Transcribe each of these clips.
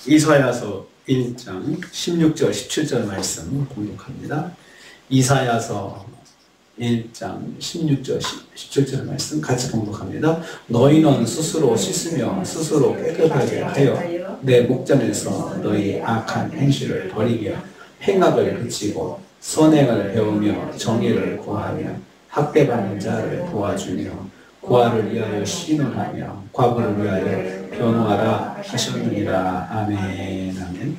이사야서 1장 16절 17절 말씀 공독합니다. 이사야서 1장 16절 17절 말씀 같이 공독합니다. 너희는 스스로 씻으며 스스로 깨끗하게 하여 내 목전에서 너희 악한 행실을 버리며 행악을 그치고 선행을 배우며 정의를 구하며 학대받는 자를 도와주며 고아를 위하여 신원하며 과부를 위하여 변호하라 하셨느니라. 아멘. 아멘.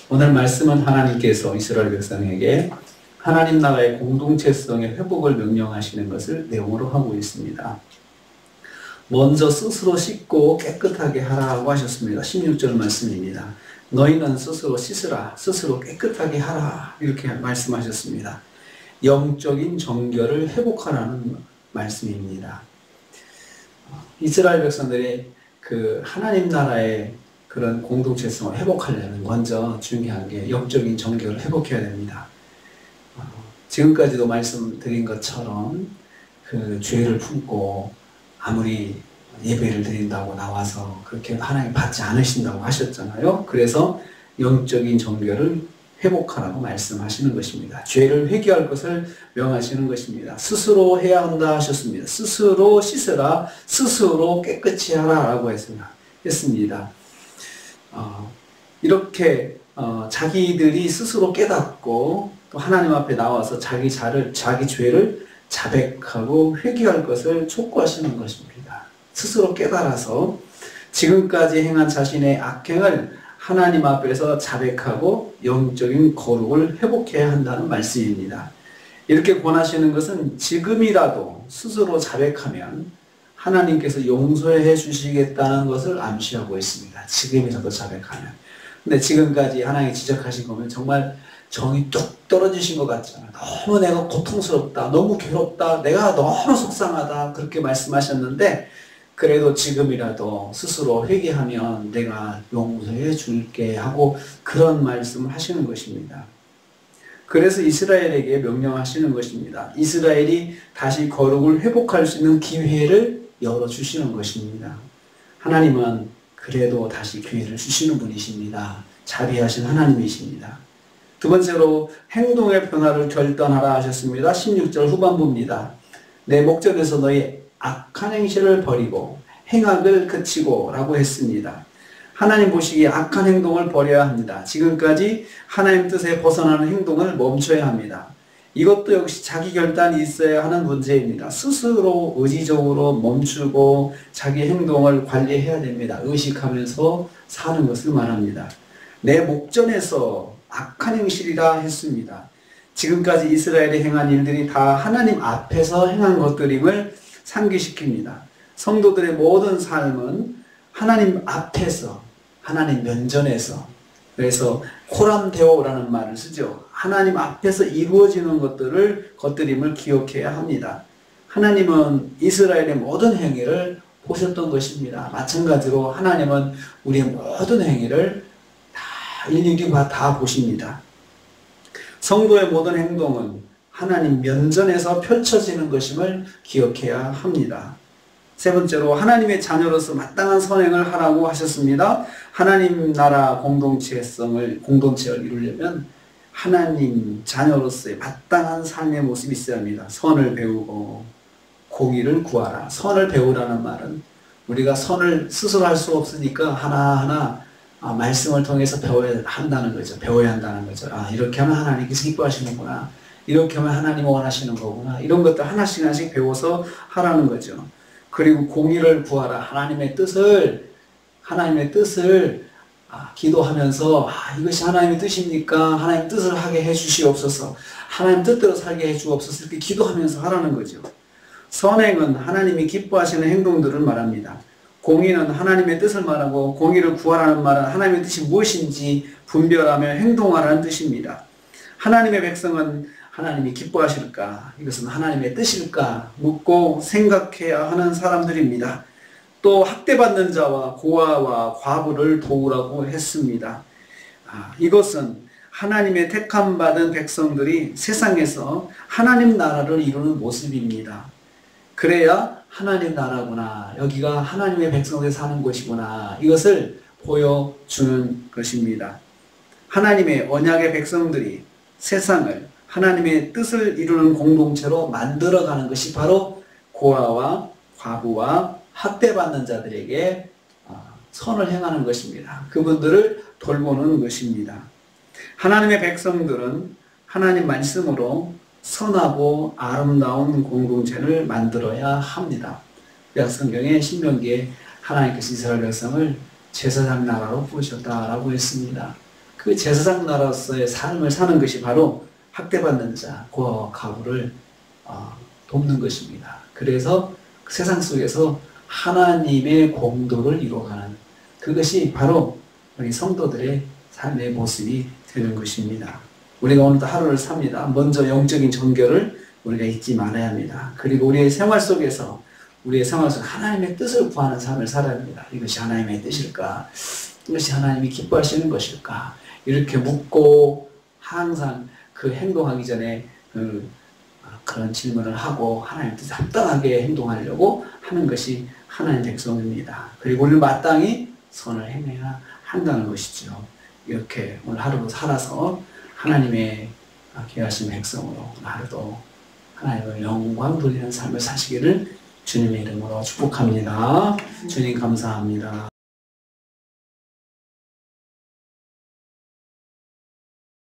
오늘 말씀은 하나님께서 이스라엘 백성에게 하나님 나라의 공동체성의 회복을 명령하시는 것을 내용으로 하고 있습니다. 먼저 스스로 씻고 깨끗하게 하라고 하셨습니다. 16절 말씀입니다. 너희는 스스로 씻으라, 스스로 깨끗하게 하라, 이렇게 말씀하셨습니다. 영적인 정결을 회복하라는 말씀입니다. 이스라엘 백성들이 그 하나님 나라의 그런 공동체성을 회복하려면 먼저 중요한 게 영적인 정결을 회복해야 됩니다. 지금까지도 말씀드린 것처럼 그 죄를 품고 아무리 예배를 드린다고 나와서 그렇게 하나님 받지 않으신다고 하셨잖아요. 그래서 영적인 정결을 회복하라고 말씀하시는 것입니다. 죄를 회개할 것을 명하시는 것입니다. 스스로 해야 한다 하셨습니다. 스스로 씻으라, 스스로 깨끗이 하라 라고 했습니다. 이렇게 자기들이 스스로 깨닫고 또 하나님 앞에 나와서 자기 죄를 자백하고 회개할 것을 촉구하시는 것입니다. 스스로 깨달아서 지금까지 행한 자신의 악행을 하나님 앞에서 자백하고 영적인 거룩을 회복해야 한다는 말씀입니다. 이렇게 권하시는 것은 지금이라도 스스로 자백하면 하나님께서 용서해 주시겠다는 것을 암시하고 있습니다. 지금이라도 자백하면. 근데 지금까지 하나님이 지적하신 거면 정말 정이 뚝 떨어지신 것 같잖아요. 너무 내가 고통스럽다, 너무 괴롭다, 내가 너무 속상하다, 그렇게 말씀하셨는데 그래도 지금이라도 스스로 회개하면 내가 용서해 줄게 하고 그런 말씀을 하시는 것입니다. 그래서 이스라엘에게 명령하시는 것입니다. 이스라엘이 다시 거룩을 회복할 수 있는 기회를 열어주시는 것입니다. 하나님은 그래도 다시 기회를 주시는 분이십니다. 자비하신 하나님이십니다. 두 번째로 행동의 변화를 결단하라 하셨습니다. 16절 후반부입니다. 내 목전에서 너희 악한 행실을 버리고 행악을 그치고 라고 했습니다. 하나님 보시기에 악한 행동을 버려야 합니다. 지금까지 하나님 뜻에 벗어나는 행동을 멈춰야 합니다. 이것도 역시 자기 결단이 있어야 하는 문제입니다. 스스로 의지적으로 멈추고 자기 행동을 관리해야 됩니다. 의식하면서 사는 것을 말합니다. 내 목전에서 악한 행실이라 했습니다. 지금까지 이스라엘이 행한 일들이 다 하나님 앞에서 행한 것들임을 상기시킵니다. 성도들의 모든 삶은 하나님 앞에서, 하나님 면전에서, 그래서 코람데오라는 말을 쓰죠. 하나님 앞에서 이루어지는 것들임을 기억해야 합니다. 하나님은 이스라엘의 모든 행위를 보셨던 것입니다. 마찬가지로 하나님은 우리의 모든 행위를 다 일일이 다 보십니다. 성도의 모든 행동은 하나님 면전에서 펼쳐지는 것임을 기억해야 합니다. 세 번째로 하나님의 자녀로서 마땅한 선행을 하라고 하셨습니다. 하나님 나라 공동체를 이루려면 하나님 자녀로서의 마땅한 삶의 모습이 있어야 합니다. 선을 배우고 공의를 구하라. 선을 배우라는 말은 우리가 선을 스스로 할 수 없으니까 하나하나 말씀을 통해서 배워야 한다는 거죠. 이렇게 하면 하나님께서 기뻐하시는구나. 이렇게 하면 하나님이 원하시는 거구나. 이런 것들 하나씩 배워서 하라는 거죠. 그리고 공의를 구하라. 하나님의 뜻을 기도하면서 이것이 하나님의 뜻입니까? 하나님 뜻을 하게 해주시옵소서. 하나님 뜻대로 살게 해주옵소서. 이렇게 기도하면서 하라는 거죠. 선행은 하나님이 기뻐하시는 행동들을 말합니다. 공의는 하나님의 뜻을 말하고 공의를 구하라는 말은 하나님의 뜻이 무엇인지 분별하며 행동하라는 뜻입니다. 하나님의 백성은 하나님이 기뻐하실까? 이것은 하나님의 뜻일까? 묻고 생각해야 하는 사람들입니다. 또 학대받는 자와 고아와 과부를 도우라고 했습니다. 이것은 하나님의 택함받은 백성들이 세상에서 하나님 나라를 이루는 모습입니다. 그래야 하나님 나라구나, 여기가 하나님의 백성들이 사는 곳이구나, 이것을 보여주는 것입니다. 하나님의 언약의 백성들이 세상을 하나님의 뜻을 이루는 공동체로 만들어가는 것이 바로 고아와 과부와 학대받는 자들에게 선을 행하는 것입니다. 그분들을 돌보는 것입니다. 하나님의 백성들은 하나님 말씀으로 선하고 아름다운 공동체를 만들어야 합니다. 성경의 신명기에 하나님께서 이스라엘 백성을 제사장 나라로 부르셨다라고 했습니다. 그 제사장 나라로서의 삶을 사는 것이 바로 학대받는 자, 고아와 과부를 돕는 것입니다. 그래서 세상 속에서 하나님의 공도를 이루어가는 그것이 바로 우리 성도들의 삶의 모습이 되는 것입니다. 우리가 오늘도 하루를 삽니다. 먼저 영적인 정결을 우리가 잊지 말아야 합니다. 그리고 우리의 생활 속에서 하나님의 뜻을 구하는 삶을 살아야 합니다. 이것이 하나님의 뜻일까? 이것이 하나님이 기뻐하시는 것일까? 이렇게 묻고 항상 그 행동하기 전에 그런 질문을 하고 하나님 뜻에 합당하게 행동하려고 하는 것이 하나님의 백성입니다. 그리고 우리는 마땅히 선을 행해야 한다는 것이죠. 이렇게 오늘 하루도 살아서 하나님의 귀하신 백성으로 하루도 하나님을 영광 돌리는 삶을 사시기를 주님의 이름으로 축복합니다. 주님 감사합니다.